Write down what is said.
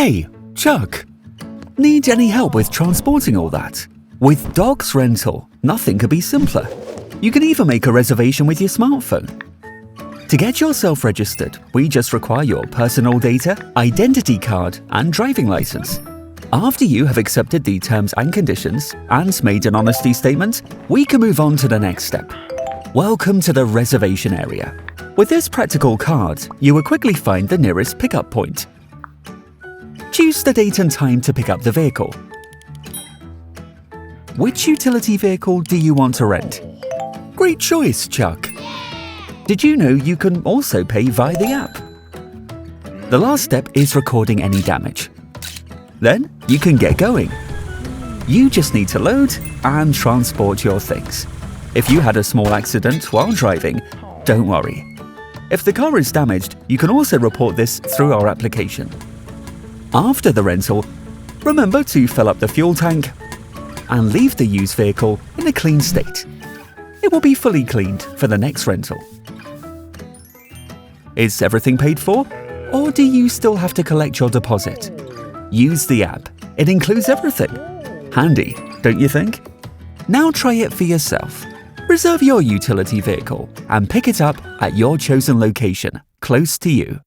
Hey, Chuck! Need any help with transporting all that? With Dogs Rental, nothing could be simpler. You can even make a reservation with your smartphone. To get yourself registered, we just require your personal data, identity card, and driving license. After you have accepted the terms and conditions and made an honesty statement, we can move on to the next step. Welcome to the reservation area. With this practical card, you will quickly find the nearest pickup point. Choose the date and time to pick up the vehicle. Which utility vehicle do you want to rent? Great choice, Chuck! Did you know you can also pay via the app? The last step is recording any damage. Then you can get going. You just need to load and transport your things. If you had a small accident while driving, don't worry. If the car is damaged, you can also report this through our application. After the rental, remember to fill up the fuel tank and leave the used vehicle in a clean state. It will be fully cleaned for the next rental. Is everything paid for? Or do you still have to collect your deposit? Use the app. It includes everything. Handy, don't you think? Now try it for yourself. Reserve your utility vehicle and pick it up at your chosen location, close to you.